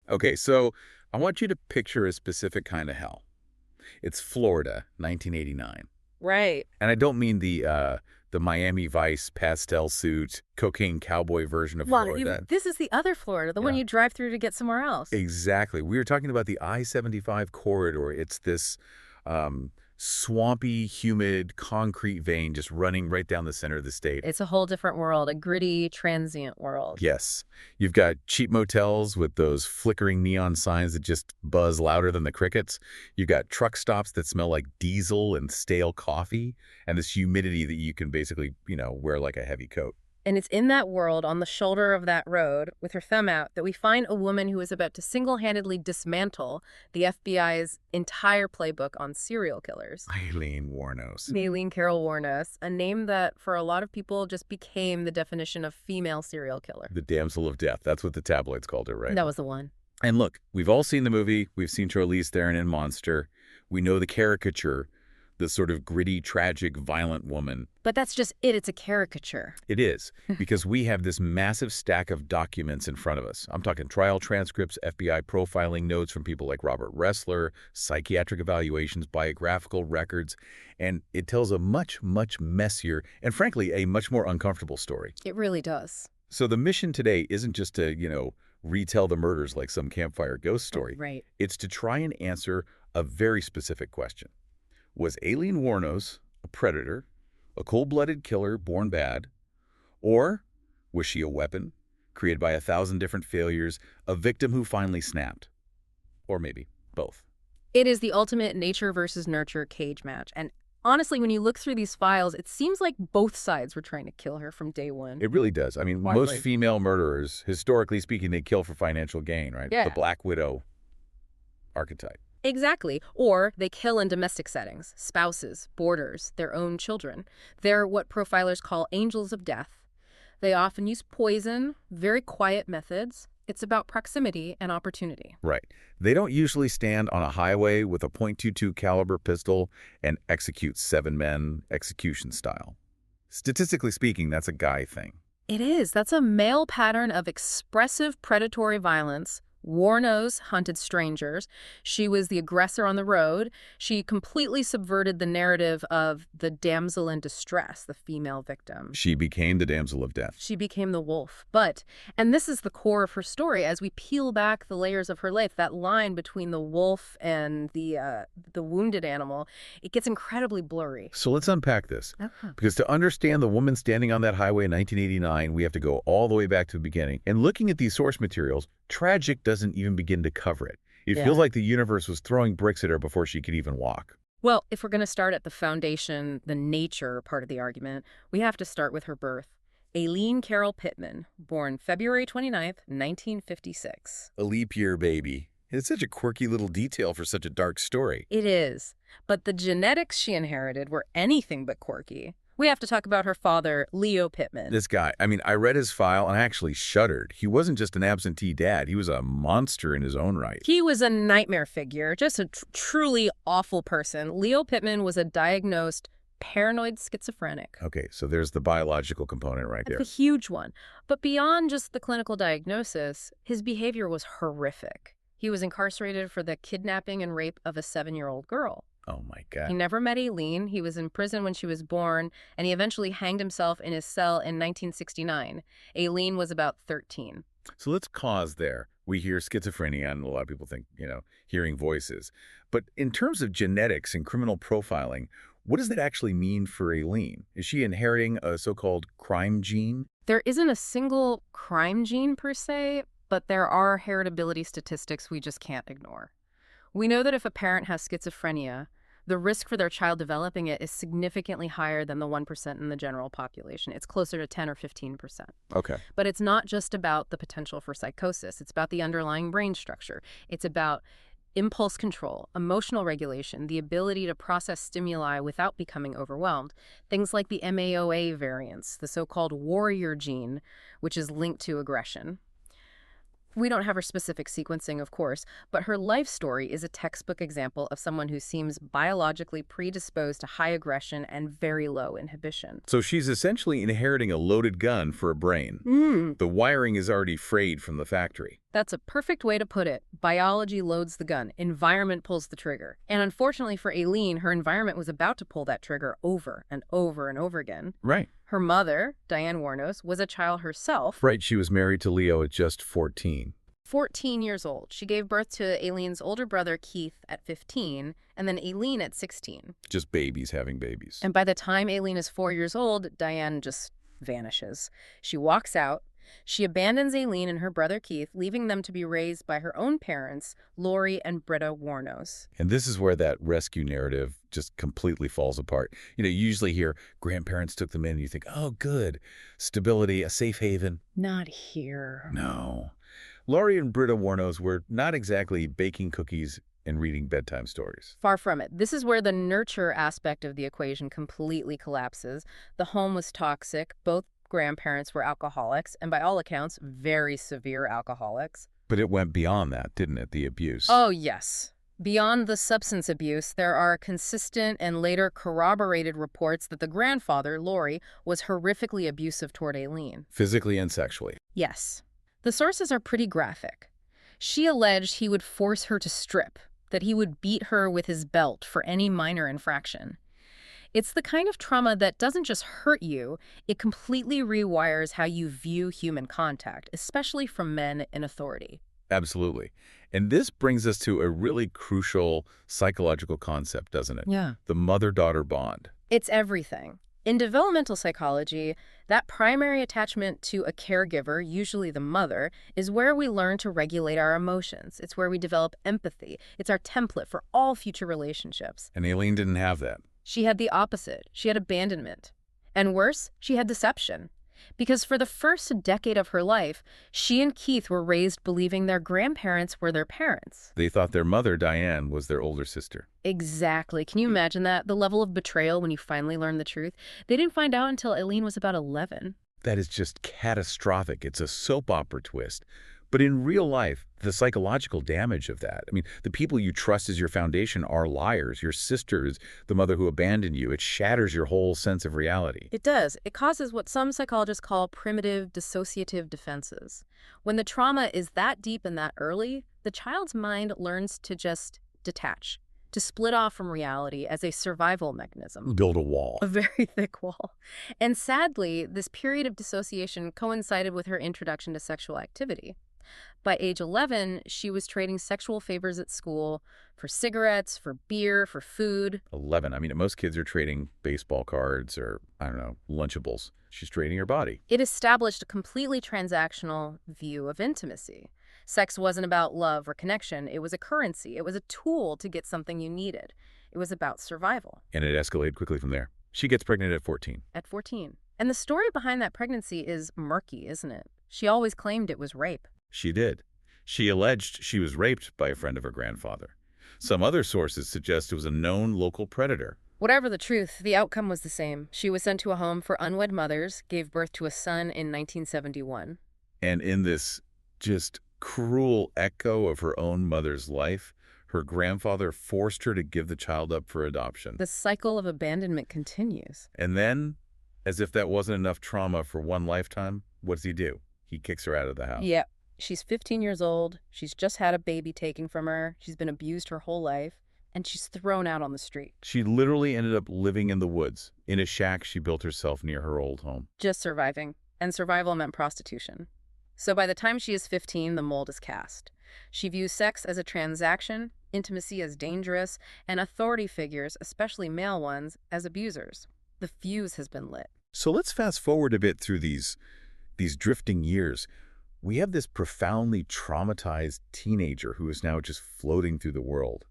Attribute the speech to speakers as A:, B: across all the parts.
A: Okay, so I want you to picture a specific kind of hell. It's Florida, 1989.
B: Right.
A: And I don't mean the Miami Vice pastel suit, cocaine cowboy version of
B: Well,
A: Florida.
B: this is the other Florida, the one
A: Yeah.
B: you drive through to get somewhere else.
A: Exactly. We were talking about the I-75 corridor. It's this swampy, humid, concrete vein just running right down the center of the state.
B: It's a whole different world, a gritty, transient world.
A: Yes. You've got cheap motels with those flickering neon signs that just buzz louder than the crickets. You've got truck stops that smell like diesel and stale coffee, and this humidity that you can basically, wear like a heavy coat.
B: And it's in that world, on the shoulder of that road, with her thumb out, that we find a woman who is about to single-handedly dismantle the FBI's entire playbook on serial killers.
A: Aileen Wuornos.
B: Aileen Carol Wuornos, a name that for a lot of people just became the definition of female serial killer.
A: The damsel of death. That's what the tabloids called her, right?
B: That was the one.
A: And look, we've all seen the movie. We've seen Charlize Theron in Monster. We know the caricature, the sort of gritty, tragic, violent woman.
B: But that's just it. It's a caricature.
A: It is, because we have this massive stack of documents in front of us. I'm talking trial transcripts, FBI profiling notes from people like Robert Ressler, psychiatric evaluations, biographical records, and it tells a much, much messier and, frankly, a much more uncomfortable story.
B: It really does.
A: So the mission today isn't just to, retell the murders like some campfire ghost story.
B: Right.
A: It's to try and answer a very specific question. Was Aileen Wuornos a predator, a cold-blooded killer born bad, or was she a weapon created by 1,000 different failures, a victim who finally snapped? Or maybe both.
B: It is the ultimate nature versus nurture cage match. And honestly, when you look through these files, it seems like both sides were trying to kill her from day one.
A: It really does. I mean,
B: Why,
A: most
B: right?
A: female murderers, historically speaking, they kill for financial gain, right?
B: Yeah.
A: The Black Widow archetype.
B: Exactly. Or they kill in domestic settings, spouses, boarders, their own children. They're what profilers call angels of death. They often use poison, very quiet methods. It's about proximity and opportunity.
A: Right. They don't usually stand on a highway with a .22 caliber pistol and execute 7 men execution style. Statistically speaking, that's a guy thing.
B: It is. That's a male pattern of expressive predatory violence. Wuornos hunted strangers. She was the aggressor on the road. She completely subverted the narrative of the damsel in distress, the female victim.
A: She became the damsel of death.
B: She became the wolf. But, and this is the core of her story, as we peel back the layers of her life, that line between the wolf and the wounded animal, it gets incredibly blurry.
A: So let's unpack this.
B: Uh-huh.
A: Because to understand the woman standing on that highway in 1989, we have to go all the way back to the beginning. And looking at these source materials, tragic doesn't even begin to cover it. It
B: Yeah.
A: feels like the universe was throwing bricks at her before she could even walk.
B: Well, if we're going to start at the foundation, the nature part of the argument, we have to start with her birth. Aileen Carol Pittman, born February 29th, 1956.
A: A leap year baby. It's such a quirky little detail for such a dark story.
B: It is. But the genetics she inherited were anything but quirky. We have to talk about her father, Leo Pittman.
A: This guy, I read his file and I actually shuddered. He wasn't just an absentee dad. He was a monster in his own right.
B: He was a nightmare figure, just a truly awful person. Leo Pittman was a diagnosed paranoid schizophrenic.
A: Okay, so there's the biological component right there.
B: That's a huge one. But beyond just the clinical diagnosis, his behavior was horrific. He was incarcerated for the kidnapping and rape of a 7-year-old girl.
A: Oh my God.
B: He never met Aileen. He was in prison when she was born, and he eventually hanged himself in his cell in 1969. Aileen was about 13.
A: So let's pause there. We hear schizophrenia, and a lot of people think, hearing voices. But in terms of genetics and criminal profiling, what does that actually mean for Aileen? Is she inheriting a so-called crime gene?
B: There isn't a single crime gene per se, but there are heritability statistics we just can't ignore. We know that if a parent has schizophrenia, the risk for their child developing it is significantly higher than the 1% in the general population. It's closer to 10 or 15%.
A: Okay.
B: But it's not just about the potential for psychosis. It's about the underlying brain structure. It's about impulse control, emotional regulation, the ability to process stimuli without becoming overwhelmed. Things like the MAOA variants, the so-called warrior gene, which is linked to aggression. We don't have her specific sequencing, of course, but her life story is a textbook example of someone who seems biologically predisposed to high aggression and very low inhibition.
A: So she's essentially inheriting a loaded gun for a brain. The wiring is already frayed from the factory.
B: That's a perfect way to put it. Biology loads the gun, environment pulls the trigger. And unfortunately for Aileen, her environment was about to pull that trigger over and over and over again.
A: Right.
B: Her mother, Diane Wuornos, was a child herself.
A: Right, she was married to Leo at just 14.
B: 14 years old. She gave birth to Aileen's older brother, Keith, at 15, and then Aileen at 16.
A: Just babies having babies.
B: And by the time Aileen is 4 years old, Diane just vanishes. She walks out. She abandons Aileen and her brother Keith, leaving them to be raised by her own parents, Lori and Britta Wuornos.
A: And this is where that rescue narrative just completely falls apart. You usually hear grandparents took them in and you think, oh, good, stability, a safe haven.
B: Not here.
A: No. Lori and Britta Wuornos were not exactly baking cookies and reading bedtime stories.
B: Far from it. This is where the nurture aspect of the equation completely collapses. The home was toxic. Both grandparents were alcoholics, and by all accounts, very severe alcoholics.
A: But it went beyond that, didn't it, the abuse?
B: Oh, yes. Beyond the substance abuse, there are consistent and later corroborated reports that the grandfather, Lori, was horrifically abusive toward Aileen.
A: Physically and sexually.
B: Yes. The sources are pretty graphic. She alleged he would force her to strip, that he would beat her with his belt for any minor infraction. It's the kind of trauma that doesn't just hurt you, it completely rewires how you view human contact, especially from men in authority.
A: Absolutely. And this brings us to a really crucial psychological concept, doesn't it?
B: Yeah.
A: The mother-daughter bond.
B: It's everything. In developmental psychology, that primary attachment to a caregiver, usually the mother, is where we learn to regulate our emotions. It's where we develop empathy. It's our template for all future relationships.
A: And Aileen didn't have that.
B: She had the opposite. She had abandonment. And worse, she had deception. Because for the first decade of her life, she and Keith were raised believing their grandparents were their parents.
A: They thought their mother, Diane, was their older sister.
B: Exactly. Can you imagine that? The level of betrayal when you finally learn the truth? They didn't find out until Aileen was about 11.
A: That is just catastrophic. It's a soap opera twist. But in real life, the psychological damage of that, the people you trust as your foundation are liars. Your sister is the mother who abandoned you. It shatters your whole sense of reality.
B: It does. It causes what some psychologists call primitive dissociative defenses. When the trauma is that deep and that early, the child's mind learns to just detach, to split off from reality as a survival mechanism.
A: Build a wall.
B: A very thick wall. And sadly, this period of dissociation coincided with her introduction to sexual activity. By age 11, she was trading sexual favors at school for cigarettes, for beer, for food.
A: 11. Most kids are trading baseball cards or, Lunchables. She's trading her body.
B: It established a completely transactional view of intimacy. Sex wasn't about love or connection. It was a currency. It was a tool to get something you needed. It was about survival.
A: And it escalated quickly from there. She gets pregnant at 14.
B: At 14. And the story behind that pregnancy is murky, isn't it? She always claimed it was rape.
A: She did. She alleged she was raped by a friend of her grandfather. Some other sources suggest it was a known local predator.
B: Whatever the truth, the outcome was the same. She was sent to a home for unwed mothers, gave birth to a son in 1971.
A: And in this just cruel echo of her own mother's life, her grandfather forced her to give the child up for adoption.
B: The cycle of abandonment continues.
A: And then, as if that wasn't enough trauma for one lifetime, what does he do? He kicks her out of the house.
B: Yeah. She's 15 years old. She's just had a baby taken from her. She's been abused her whole life. And she's thrown out on the street.
A: She literally ended up living in the woods, in a shack she built herself near her old home.
B: Just surviving. And survival meant prostitution. So by the time she is 15, the mold is cast. She views sex as a transaction, intimacy as dangerous, and authority figures, especially male ones, as abusers. The fuse has been lit.
A: So let's fast forward a bit through these drifting years. We have this profoundly traumatized teenager who is now just floating through the world.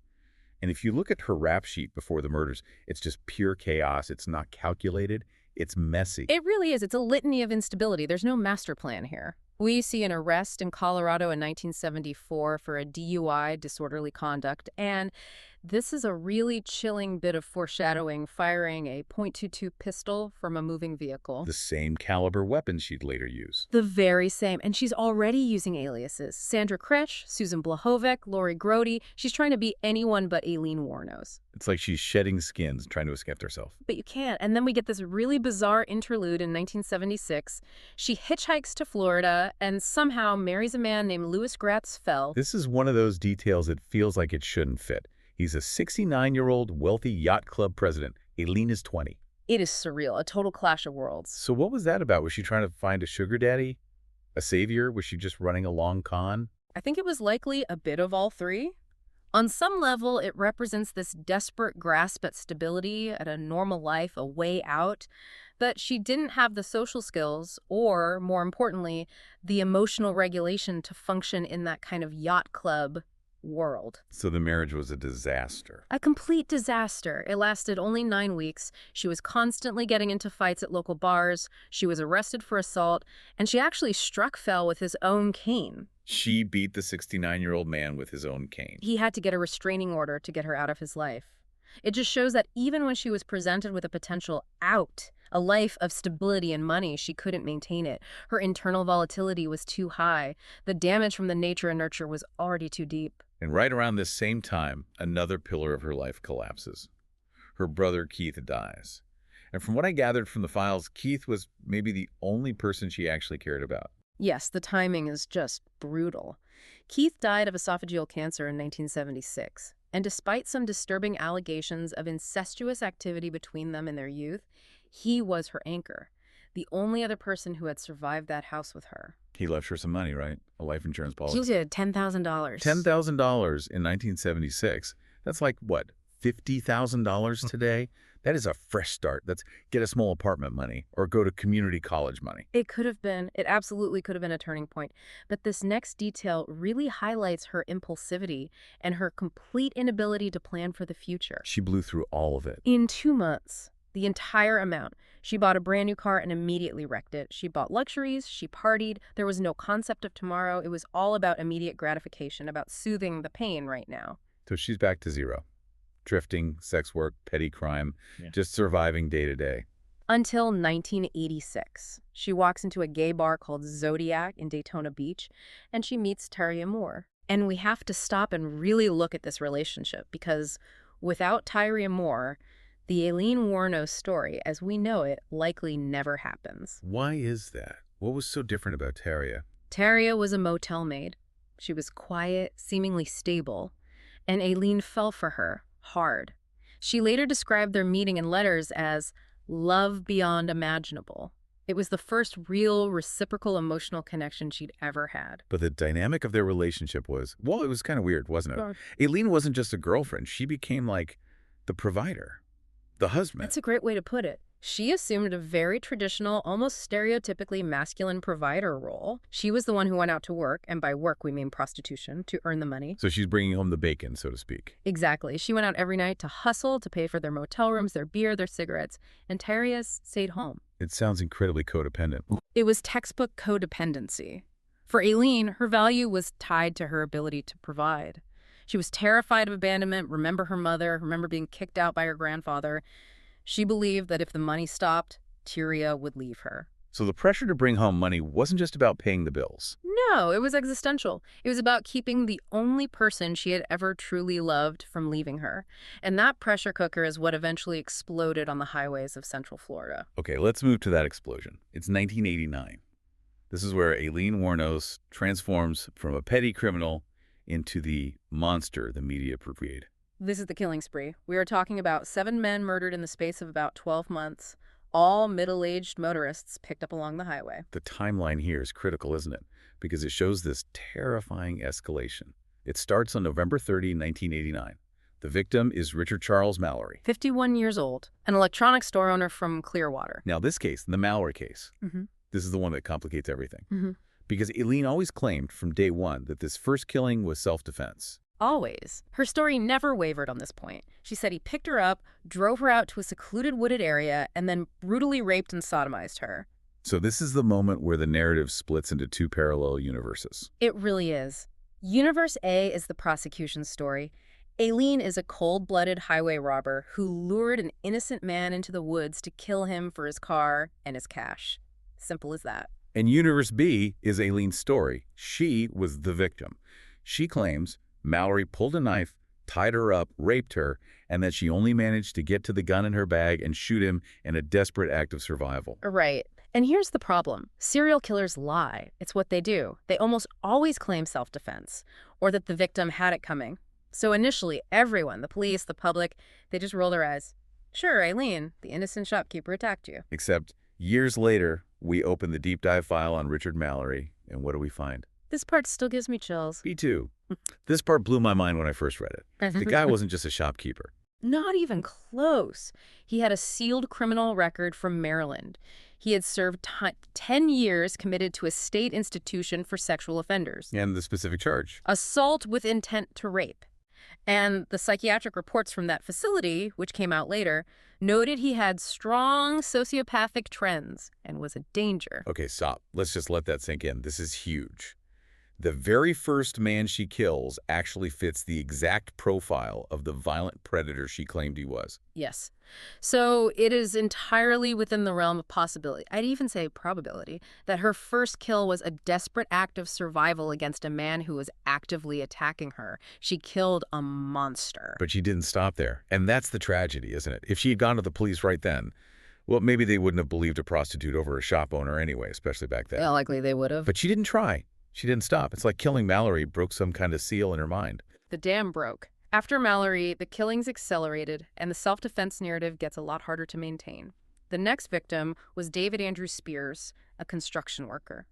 A: And if you look at her rap sheet before the murders, it's just pure chaos. It's not calculated. It's messy.
B: It really is. It's a litany of instability. There's no master plan here. We see an arrest in Colorado in 1974 for a DUI, disorderly conduct, and This is a really chilling bit of foreshadowing, firing a .22 pistol from a moving vehicle.
A: The same caliber weapon she'd later use.
B: The very same. And she's already using aliases. Sandra Kresch, Susan Blahovic, Lori Grody. She's trying to be anyone but Aileen Wuornos.
A: It's like she's shedding skins, trying to escape herself.
B: But you can't. And then we get this really bizarre interlude in 1976. She hitchhikes to Florida and somehow marries a man named Louis Gratz Fell.
A: This is one of those details that feels like it shouldn't fit. He's a 69-year-old wealthy yacht club president. Aileen is 20.
B: It is surreal, a total clash of worlds.
A: So what was that about? Was she trying to find a sugar daddy? A savior? Was she just running a long con?
B: I think it was likely a bit of all three. On some level, it represents this desperate grasp at stability, at a normal life, a way out. But she didn't have the social skills or, more importantly, the emotional regulation to function in that kind of yacht club world.
A: So the marriage was a disaster.
B: A complete disaster. It lasted only 9 weeks. She was constantly getting into fights at local bars. She was arrested for assault, and she actually struck Fell with his own cane.
A: She beat the 69-year-old man with his own cane.
B: He had to get a restraining order to get her out of his life. It just shows that even when she was presented with a potential out, a life of stability and money, she couldn't maintain it. Her internal volatility was too high. The damage from the nature and nurture was already too deep.
A: And right around this same time, another pillar of her life collapses. Her brother Keith dies. And from what I gathered from the files, Keith was maybe the only person she actually cared about.
B: Yes, the timing is just brutal. Keith died of esophageal cancer in 1976. And despite some disturbing allegations of incestuous activity between them in their youth, he was her anchor, the only other person who had survived that house with her.
A: He left her some money, right? A life insurance policy.
B: He did, $10,000.
A: $10,000 in 1976. That's like, what, $50,000 today? That is a fresh start. That's get a small apartment money or go to community college money.
B: It could have been. It absolutely could have been a turning point. But this next detail really highlights her impulsivity and her complete inability to plan for the future.
A: She blew through all of it.
B: In 2 months, the entire amount. She bought a brand new car and immediately wrecked it. She bought luxuries, she partied. There was no concept of tomorrow. It was all about immediate gratification, about soothing the pain right now.
A: So she's back to zero. Drifting, sex work, petty crime, just surviving day to day.
B: Until 1986. She walks into a gay bar called Zodiac in Daytona Beach, and she meets Tyria Moore. And we have to stop and really look at this relationship, because without Tyria Moore, the Aileen Wuornos story, as we know it, likely never happens.
A: Why is that? What was so different about Tyria?
B: Tyria was a motel maid. She was quiet, seemingly stable, and Aileen fell for her, hard. She later described their meeting in letters as love beyond imaginable. It was the first real reciprocal emotional connection she'd ever had.
A: But the dynamic of their relationship was, well, it was kind of weird, wasn't it?
B: Sure.
A: Aileen wasn't just a girlfriend. She became like the provider, the husband.
B: That's a great way to put it. She assumed a very traditional, almost stereotypically masculine provider role. She was the one who went out to work, and by work we mean prostitution, to earn the money.
A: So she's bringing home the bacon, so to speak.
B: Exactly. She went out every night to hustle, to pay for their motel rooms, their beer, their cigarettes, and Tyria stayed home.
A: It sounds incredibly codependent.
B: It was textbook codependency. For Aileen, her value was tied to her ability to provide. She was terrified of abandonment, remember her mother, remember being kicked out by her grandfather. She believed that if the money stopped, Tyria would leave her.
A: So the pressure to bring home money wasn't just about paying the bills.
B: No, it was existential. It was about keeping the only person she had ever truly loved from leaving her. And that pressure cooker is what eventually exploded on the highways of Central Florida.
A: Okay, let's move to that explosion. It's 1989. This is where Aileen Wuornos transforms from a petty criminal into the monster the media portrayed.
B: This is the killing spree. We are talking about 7 men murdered in the space of about 12 months, all middle-aged motorists picked up along the highway.
A: The timeline here is critical, isn't it? Because it shows this terrifying escalation. It starts on November 30, 1989. The victim is Richard Charles Mallory.
B: 51 years old, an electronics store owner from Clearwater.
A: Now this case, the Mallory case, this is the one that complicates everything. Because Aileen always claimed from day one that this first killing was self-defense.
B: Always. Her story never wavered on this point. She said he picked her up, drove her out to a secluded wooded area, and then brutally raped and sodomized her.
A: So this is the moment where the narrative splits into 2 parallel universes.
B: It really is. Universe A is the prosecution's story. Aileen is a cold-blooded highway robber who lured an innocent man into the woods to kill him for his car and his cash. Simple as that.
A: And Universe B is Aileen's story. She was the victim. She claims Mallory pulled a knife, tied her up, raped her, and that she only managed to get to the gun in her bag and shoot him in a desperate act of survival.
B: Right. And here's the problem. Serial killers lie. It's what they do. They almost always claim self-defense or that the victim had it coming. So initially, everyone, the police, the public, they just roll their eyes. Sure, Aileen, the innocent shopkeeper attacked you.
A: Except years later, we open the deep dive file on Richard Mallory, and what do we find?
B: This part still gives me chills.
A: Me too. This part blew my mind when I first read it. The guy wasn't just a shopkeeper.
B: Not even close. He had a sealed criminal record from Maryland. He had served 10 years committed to a state institution for sexual offenders.
A: And the specific charge?
B: Assault with intent to rape. And the psychiatric reports from that facility, which came out later, noted he had strong sociopathic trends and was a danger.
A: Okay, stop. Let's just let that sink in. This is huge. The very first man she kills actually fits the exact profile of the violent predator she claimed he was.
B: Yes. So it is entirely within the realm of possibility, I'd even say probability, that her first kill was a desperate act of survival against a man who was actively attacking her. She killed a monster.
A: But she didn't stop there. And that's the tragedy, isn't it? If she had gone to the police right then, well, maybe they wouldn't have believed a prostitute over a shop owner anyway, especially back then.
B: Yeah, likely they would have.
A: But she didn't try. She didn't stop. It's like killing Mallory broke some kind of seal in her mind.
B: The dam broke. After Mallory, the killings accelerated, and the self-defense narrative gets a lot harder to maintain. The next victim was David Andrew Spears, a construction worker.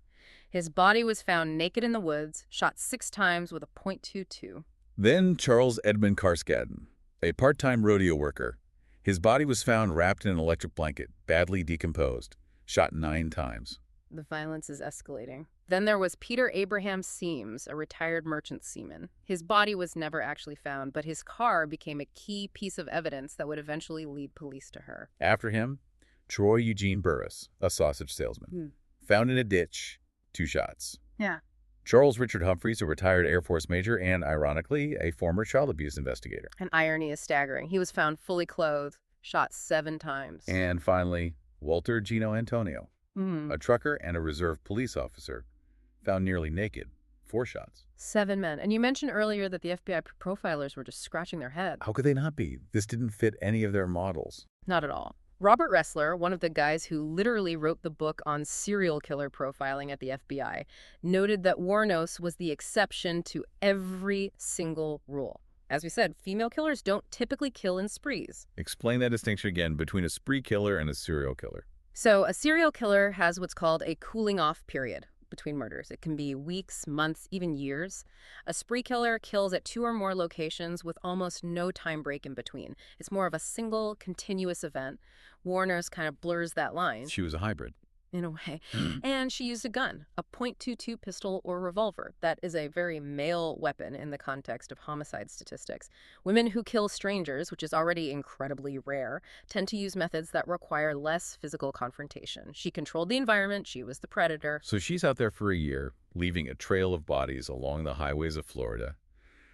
B: His body was found naked in the woods, shot 6 times with a .22.
A: Then Charles Edmund Carskaddon, a part-time rodeo worker. His body was found wrapped in an electric blanket, badly decomposed, shot 9 times.
B: The violence is escalating. Then there was Peter Abraham Seams, a retired merchant seaman. His body was never actually found, but his car became a key piece of evidence that would eventually lead police to her.
A: After him, Troy Eugene Burris, a sausage salesman. Found in a ditch, 2 shots.
B: Yeah.
A: Charles Richard Humphreys, a retired Air Force major and, ironically, a former child abuse investigator.
B: And irony is staggering. He was found fully clothed, shot 7 times.
A: And finally, Walter Gino Antonio, a trucker and a reserve police officer, found nearly naked, 4 shots.
B: 7 men. And you mentioned earlier that the FBI profilers were just scratching their head.
A: How could they not be? This didn't fit any of their models.
B: Not at all. Robert Ressler, one of the guys who literally wrote the book on serial killer profiling at the FBI, noted that Wuornos was the exception to every single rule. As we said, female killers don't typically kill in sprees.
A: Explain that distinction again between a spree killer and a serial killer.
B: So a serial killer has what's called a cooling off period between murders. It can be weeks, months, even years. A spree killer kills at 2 or more locations with almost no time break in between. It's more of a single, continuous event. Wuornos kind of blurs that line.
A: She was a hybrid.
B: In a way. And she used a gun, a .22 pistol or revolver. That is a very male weapon in the context of homicide statistics. Women who kill strangers, which is already incredibly rare, tend to use methods that require less physical confrontation. She controlled the environment. She was the predator.
A: So she's out there for a year, leaving a trail of bodies along the highways of Florida.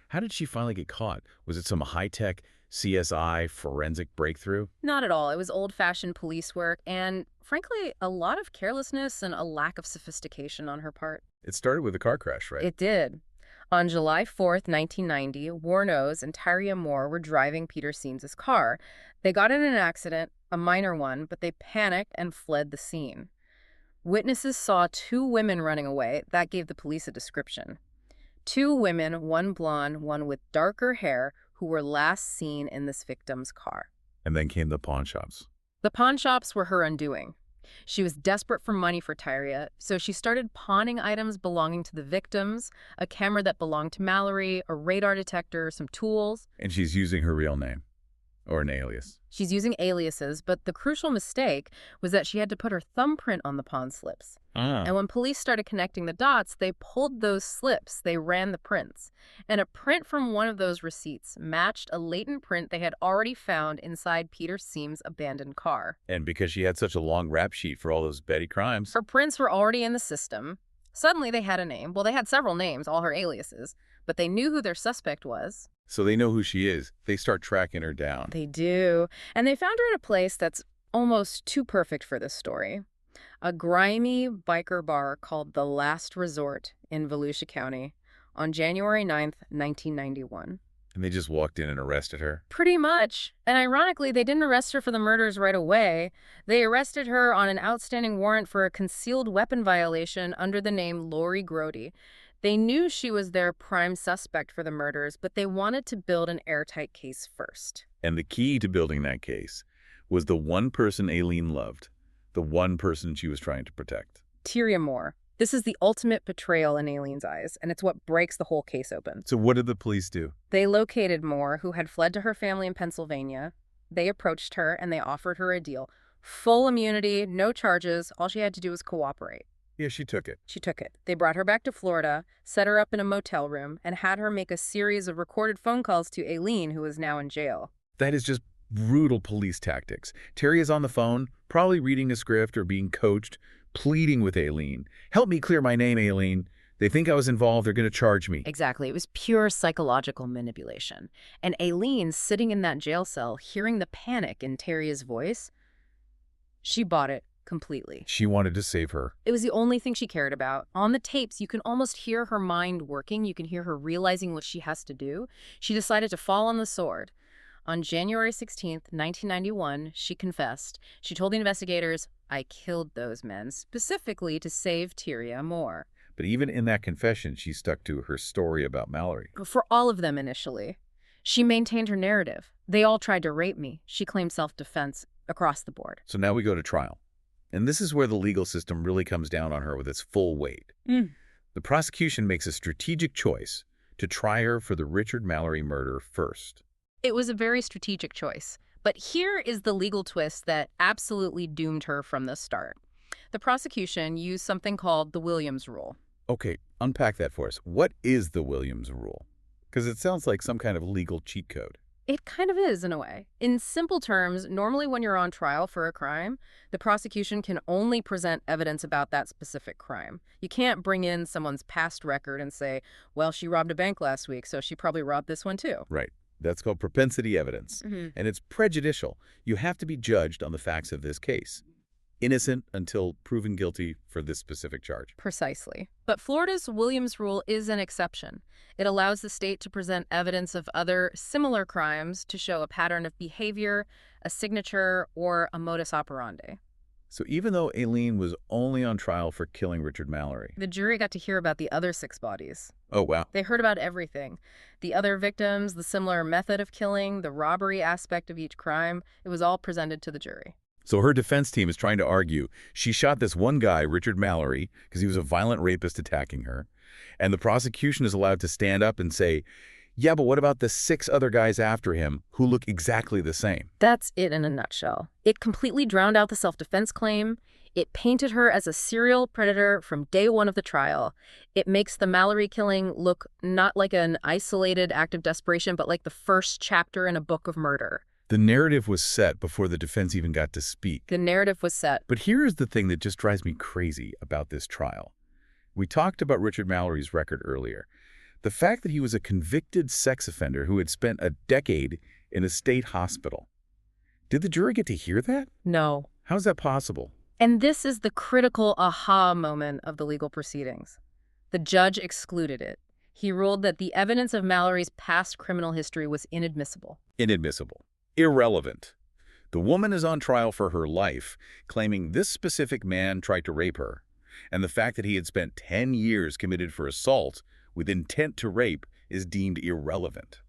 A: How did she finally get caught? Was it some high-tech CSI forensic breakthrough?
B: Not at all. It was old-fashioned police work and, frankly, a lot of carelessness and a lack of sophistication on her part.
A: It started with a car crash, right?
B: It did. On July 4th, 1990, Wuornos and Tyria Moore were driving Peter Seams' car. They got in an accident, a minor one, but they panicked and fled the scene. Witnesses saw 2 women running away. That gave the police a description. 2 women, one blonde, one with darker hair, who were last seen in this victim's car.
A: And then came the pawn shops.
B: The pawn shops were her undoing. She was desperate for money for Tyria, so she started pawning items belonging to the victims, a camera that belonged to Mallory, a radar detector, some tools.
A: And she's using her real name. Or an alias.
B: She's using aliases, but the crucial mistake was that she had to put her thumbprint on the pawn slips. And when police started connecting the dots, they pulled those slips. They ran the prints. And a print from one of those receipts matched a latent print they had already found inside Peter Seams' abandoned car.
A: And because she had such a long rap sheet for all those petty crimes.
B: Her prints were already in the system. Suddenly they had a name. Well, they had several names, all her aliases, but they knew who their suspect was.
A: So they know who she is. They start tracking her down.
B: They do. And they found her in a place that's almost too perfect for this story. A grimy biker bar called The Last Resort in Volusia County on January 9th, 1991.
A: And they just walked in and arrested her.
B: Pretty much. And ironically, they didn't arrest her for the murders right away. They arrested her on an outstanding warrant for a concealed weapon violation under the name Lori Grody. They knew she was their prime suspect for the murders, but they wanted to build an airtight case first.
A: And the key to building that case was the one person Aileen loved, the one person she was trying to protect.
B: Tyria Moore. This is the ultimate betrayal in Aileen's eyes, and it's what breaks the whole case open.
A: So what did the police do?
B: They located Moore, who had fled to her family in Pennsylvania. They approached her, and they offered her a deal. Full immunity, no charges. All she had to do was cooperate.
A: Yeah, she took it.
B: She took it. They brought her back to Florida, set her up in a motel room, and had her make a series of recorded phone calls to Aileen, who is now in jail.
A: That is just brutal police tactics. Terry is on the phone, probably reading a script or being coached, pleading with Aileen. Help me clear my name, Aileen. They think I was involved. They're going to charge me.
B: Exactly. It was pure psychological manipulation. And Aileen, sitting in that jail cell, hearing the panic in Terria's voice, she bought it completely.
A: She wanted to save her.
B: It was the only thing she cared about. On the tapes, you can almost hear her mind working. You can hear her realizing what she has to do. She decided to fall on the sword. On January 16th, 1991, she confessed. She told the investigators, I killed those men specifically to save Tyria Moore.
A: But even in that confession, she stuck to her story about Mallory.
B: For all of them initially. She maintained her narrative. They all tried to rape me. She claimed self-defense across the board.
A: So now we go to trial. And this is where the legal system really comes down on her with its full weight. The prosecution makes a strategic choice to try her for the Richard Mallory murder first.
B: It was a very strategic choice. But here is the legal twist that absolutely doomed her from the start. The prosecution used something called the Williams Rule.
A: Okay, unpack that for us. What is the Williams Rule? Because it sounds like some kind of legal cheat code.
B: It kind of is, in a way. In simple terms, normally when you're on trial for a crime, the prosecution can only present evidence about that specific crime. You can't bring in someone's past record and say, well, she robbed a bank last week, so she probably robbed this one too.
A: Right. That's called propensity evidence. And it's prejudicial. You have to be judged on the facts of this case. Innocent until proven guilty for this specific charge.
B: Precisely. But Florida's Williams Rule is an exception. It allows the state to present evidence of other similar crimes to show a pattern of behavior, a signature, or a modus operandi.
A: So even though Aileen was only on trial for killing Richard Mallory,
B: the jury got to hear about the other 6 bodies.
A: Oh, wow.
B: They heard about everything. The other victims, the similar method of killing, the robbery aspect of each crime. It was all presented to the jury.
A: So her defense team is trying to argue she shot this one guy, Richard Mallory, because he was a violent rapist attacking her. And the prosecution is allowed to stand up and say, yeah, but what about the 6 other guys after him who look exactly the same?
B: That's it in a nutshell. It completely drowned out the self-defense claim. It painted her as a serial predator from day one of the trial. It makes the Mallory killing look not like an isolated act of desperation, but like the first chapter in a book of murder.
A: The narrative was set before the defense even got to speak.
B: The narrative was set.
A: But here is the thing that just drives me crazy about this trial. We talked about Richard Mallory's record earlier. The fact that he was a convicted sex offender who had spent a decade in a state hospital. Did the jury get to hear that?
B: No.
A: How's that possible?
B: And this is the critical aha moment of the legal proceedings. The judge excluded it. He ruled that the evidence of Mallory's past criminal history was inadmissible.
A: Inadmissible. Irrelevant. The woman is on trial for her life, claiming this specific man tried to rape her. And the fact that he had spent 10 years committed for assault with intent to rape is deemed irrelevant.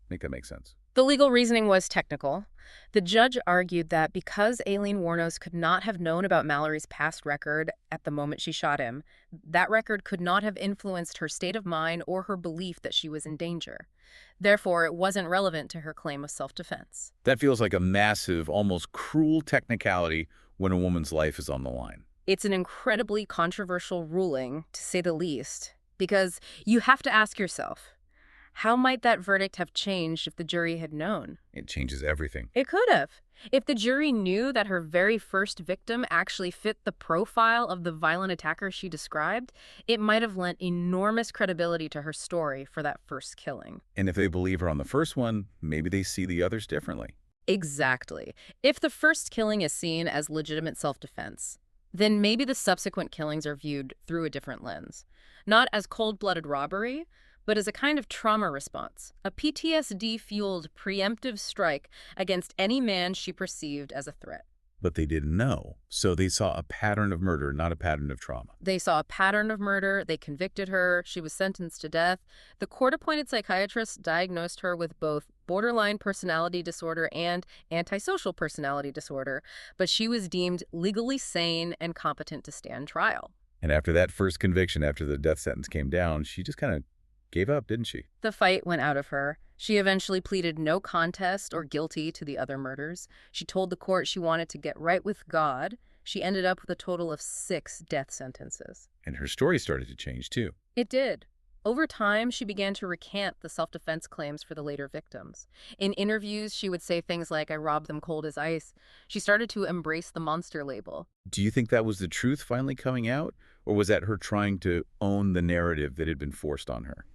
A: Make that make sense?
B: The legal reasoning was technical. The judge argued that because Aileen Wuornos could not have known about Mallory's past record at the moment she shot him, that record could not have influenced her state of mind or her belief that she was in danger. Therefore, it wasn't relevant to her claim of self-defense.
A: That feels like a massive, almost cruel technicality when a woman's life is on the line.
B: It's an incredibly controversial ruling, to say the least, because you have to ask yourself, How might that verdict have changed if the jury had known?
A: It changes everything.
B: It could have. If the jury knew that her very first victim actually fit the profile of the violent attacker she described, it might have lent enormous credibility to her story for that first killing.
A: And if they believe her on the first one, maybe they see the others differently.
B: Exactly. If the first killing is seen as legitimate self-defense, then maybe the subsequent killings are viewed through a different lens. Not as cold-blooded robbery, but as a kind of trauma response, a PTSD-fueled preemptive strike against any man she perceived as a threat.
A: But they didn't know, so they saw a pattern of murder, not a pattern of trauma.
B: They saw a pattern of murder, they convicted her, she was sentenced to death. The court-appointed psychiatrist diagnosed her with both borderline personality disorder and antisocial personality disorder, but she was deemed legally sane and competent to stand trial.
A: And after that first conviction, after the death sentence came down, she just kind of gave up, didn't she?
B: The fight went out of her. She eventually pleaded no contest or guilty to the other murders. She told the court she wanted to get right with God. She ended up with a total of 6 death sentences.
A: And her story started to change, too.
B: It did. Over time, she began to recant the self-defense claims for the later victims. In interviews, she would say things like, "I robbed them cold as ice." She started to embrace the monster label.
A: Do you think that was the truth finally coming out? Or was that her trying to own the narrative that had been forced on her?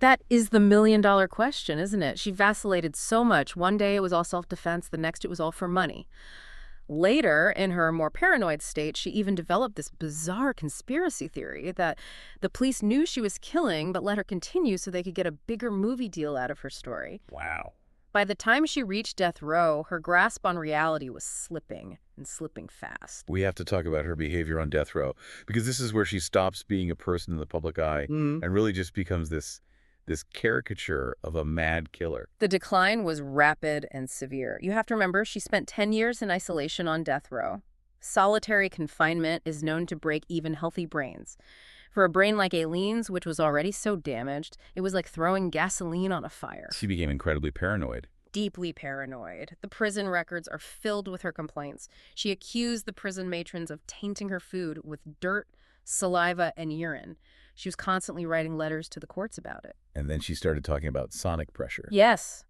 B: That is the million-dollar question, isn't it? She vacillated so much. One day it was all self-defense, the next it was all for money. Later, in her more paranoid state, she even developed this bizarre conspiracy theory that the police knew she was killing but let her continue so they could get a bigger movie deal out of her story.
A: Wow.
B: By the time she reached death row, her grasp on reality was slipping, and slipping fast.
A: We have to talk about her behavior on death row, because this is where she stops being a person in the public eye and really just becomes this caricature of a mad killer.
B: The decline was rapid and severe. You have to remember, she spent 10 years in isolation on death row. Solitary confinement is known to break even healthy brains. For a brain like Aileen's, which was already so damaged, it was like throwing gasoline on a fire.
A: She became incredibly paranoid.
B: Deeply paranoid. The prison records are filled with her complaints. She accused the prison matrons of tainting her food with dirt, saliva, and urine. She was constantly writing letters to the courts about it.
A: And then she started talking about sonic pressure.
B: Yes.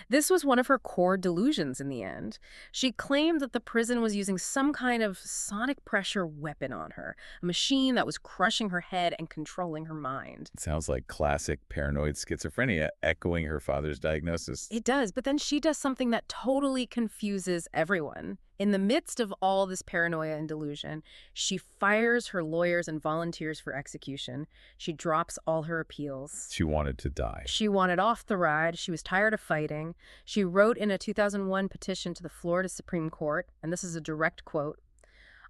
B: This was one of her core delusions in the end. She claimed that the prison was using some kind of sonic pressure weapon on her, a machine that was crushing her head and controlling her mind.
A: It sounds like classic paranoid schizophrenia, echoing her father's diagnosis.
B: It does, but then she does something that totally confuses everyone. In the midst of all this paranoia and delusion, she fires her lawyers and volunteers for execution. She drops all her appeals.
A: She wanted to die.
B: She wanted off the ride. She was tired of fighting. She wrote in a 2001 petition to the Florida Supreme Court, and this is a direct quote,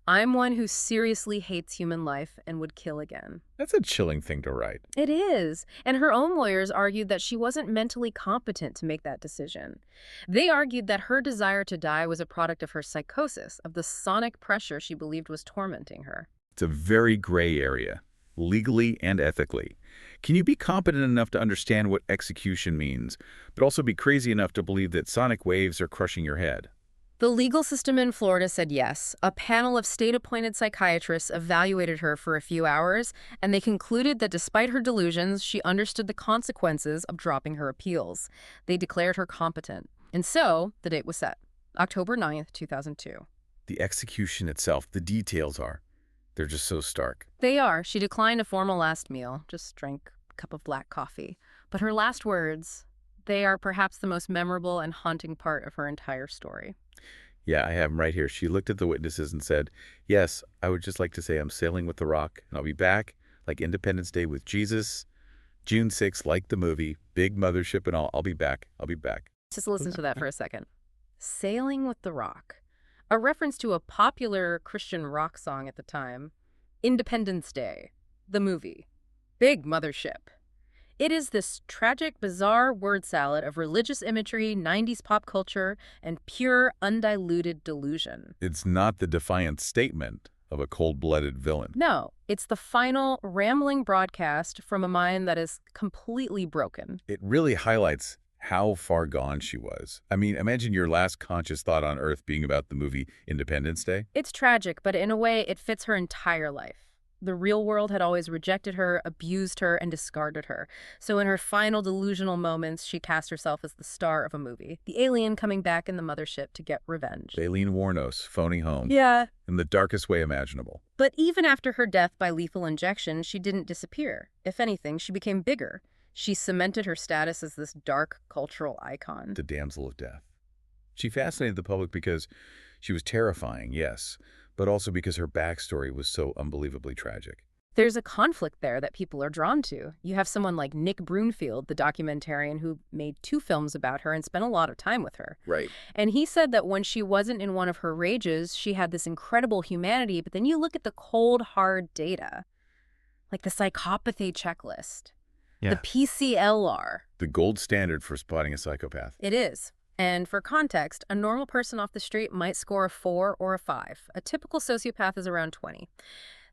B: "I'm one who seriously hates human life and would kill again."
A: That's a chilling thing to write.
B: It is. And her own lawyers argued that she wasn't mentally competent to make that decision. They argued that her desire to die was a product of her psychosis, of the sonic pressure she believed was tormenting her.
A: It's a very gray area, legally and ethically. Can you be competent enough to understand what execution means, but also be crazy enough to believe that sonic waves are crushing your head?
B: The legal system in Florida said yes. A panel of state-appointed psychiatrists evaluated her for a few hours, and they concluded that despite her delusions, she understood the consequences of dropping her appeals. They declared her competent. And so, the date was set, October 9th, 2002.
A: The execution itself, the details they're just so stark.
B: They are. She declined a formal last meal, just drank a cup of black coffee. But her last words, they are perhaps the most memorable and haunting part of her entire story.
A: Yeah, I have them right here. She looked at the witnesses and said, "Yes, I would just like to say I'm sailing with the Rock, and I'll be back, like Independence Day with Jesus, June 6th, like the movie, big mothership and all. I'll be back. I'll be back."
B: Just listen to that for a second. Sailing with the Rock. A reference to a popular Christian rock song at the time. Independence Day. The movie. Big mothership. It is this tragic, bizarre word salad of religious imagery, 90s pop culture, and pure, undiluted delusion.
A: It's not the defiant statement of a cold-blooded villain.
B: No, it's the final, rambling broadcast from a mind that is completely broken.
A: It really highlights how far gone she was. I mean, imagine your last conscious thought on Earth being about the movie Independence Day.
B: It's tragic, but in a way, it fits her entire life. The real world had always rejected her, abused her, and discarded her. So in her final delusional moments, she cast herself as the star of a movie, the alien coming back in the mothership to get revenge.
A: Aileen Wuornos, phoning home.
B: Yeah.
A: In the darkest way imaginable.
B: But even after her death by lethal injection, she didn't disappear. If anything, she became bigger. She cemented her status as this dark cultural icon.
A: The damsel of death. She fascinated the public because she was terrifying, yes, but also because her backstory was so unbelievably tragic.
B: There's a conflict there that people are drawn to. You have someone like Nick Broomfield, the documentarian who made 2 films about her and spent a lot of time with her.
A: Right.
B: And he said that when she wasn't in one of her rages, she had this incredible humanity, but then you look at the cold, hard data, like the psychopathy checklist, the PCLR.
A: The gold standard for spotting a psychopath.
B: It is. And for context, a normal person off the street might score a 4 or a 5. A typical sociopath is around 20.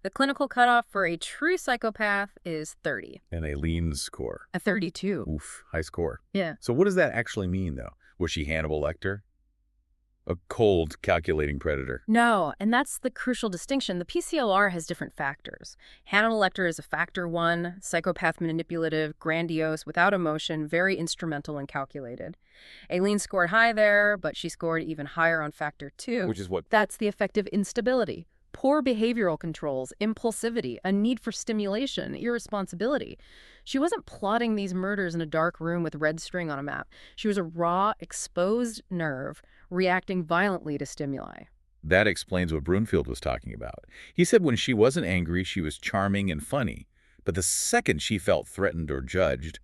B: The clinical cutoff for a true psychopath is 30.
A: And Aileen's score.
B: A 32.
A: Oof, high score.
B: Yeah.
A: So what does that actually mean, though? Was she Hannibal Lecter? A cold, calculating predator.
B: No, and that's the crucial distinction. The PCLR has different factors. Hannibal Lecter is a factor 1, psychopath manipulative, grandiose, without emotion, very instrumental and calculated. Aileen scored high there, but she scored even higher on factor 2.
A: Which is what?
B: That's the effective instability. Poor behavioral controls, impulsivity, a need for stimulation, irresponsibility. She wasn't plotting these murders in a dark room with red string on a map. She was a raw, exposed nerve reacting violently to stimuli.
A: That explains what Broomfield was talking about. He said when she wasn't angry, she was charming and funny. But the second she felt threatened or judged,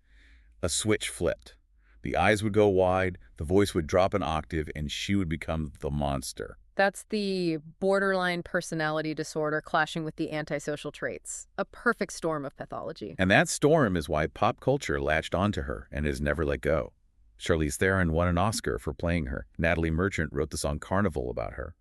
A: a switch flipped. The eyes would go wide, the voice would drop an octave, and she would become the monster.
B: That's the borderline personality disorder clashing with the antisocial traits. A perfect storm of pathology.
A: And that storm is why pop culture latched onto her and has never let go. Charlize Theron won an Oscar for playing her. Natalie Merchant wrote the song Carnival about her.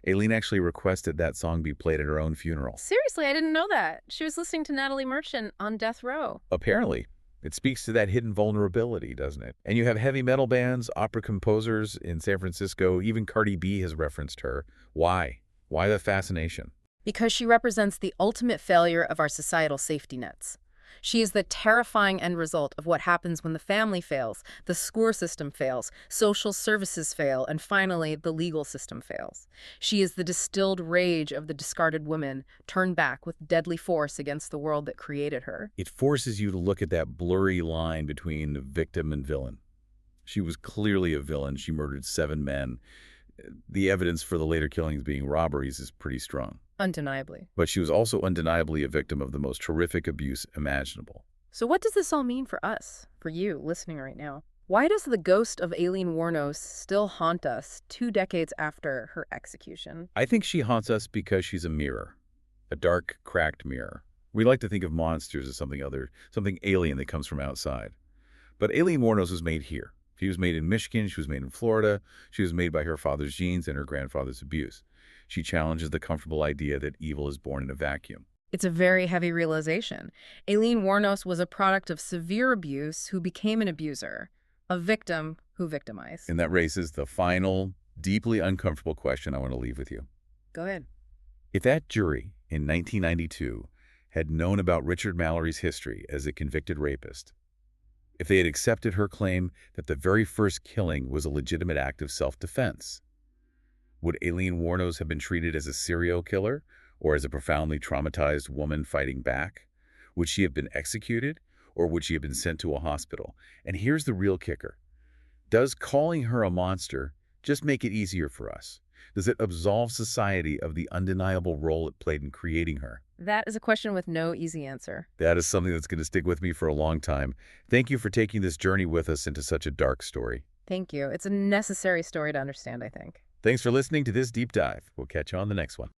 A: Aileen actually requested that song be played at her own funeral.
B: Seriously, I didn't know that. She was listening to Natalie Merchant on death row.
A: Apparently. It speaks to that hidden vulnerability, doesn't it? And you have heavy metal bands, opera composers in San Francisco. Even Cardi B has referenced her. Why? Why the fascination?
B: Because she represents the ultimate failure of our societal safety nets. She is the terrifying end result of what happens when the family fails, the school system fails, social services fail, and finally, the legal system fails. She is the distilled rage of the discarded woman, turned back with deadly force against the world that created her.
A: It forces you to look at that blurry line between the victim and villain. She was clearly a villain. She murdered 7 men. The evidence for the later killings being robberies is pretty strong.
B: Undeniably.
A: But she was also undeniably a victim of the most horrific abuse imaginable.
B: So what does this all mean for us, for you listening right now? Why does the ghost of Aileen Wuornos still haunt us 2 decades after her execution?
A: I think she haunts us because she's a mirror, a dark, cracked mirror. We like to think of monsters as something alien that comes from outside. But Aileen Wuornos was made here. She was made in Michigan, she was made in Florida, she was made by her father's genes and her grandfather's abuse. She challenges the comfortable idea that evil is born in a vacuum.
B: It's a very heavy realization. Aileen Wuornos was a product of severe abuse who became an abuser, a victim who victimized.
A: And that raises the final, deeply uncomfortable question I want to leave with you.
B: Go ahead.
A: If that jury in 1992 had known about Richard Mallory's history as a convicted rapist, if they had accepted her claim that the very first killing was a legitimate act of self-defense, would Aileen Wuornos have been treated as a serial killer or as a profoundly traumatized woman fighting back? Would she have been executed or would she have been sent to a hospital? And here's the real kicker. Does calling her a monster just make it easier for us? Does it absolve society of the undeniable role it played in creating her?
B: That is a question with no easy answer.
A: That is something that's going to stick with me for a long time. Thank you for taking this journey with us into such a dark story.
B: Thank you. It's a necessary story to understand, I think.
A: Thanks for listening to this deep dive. We'll catch you on the next one.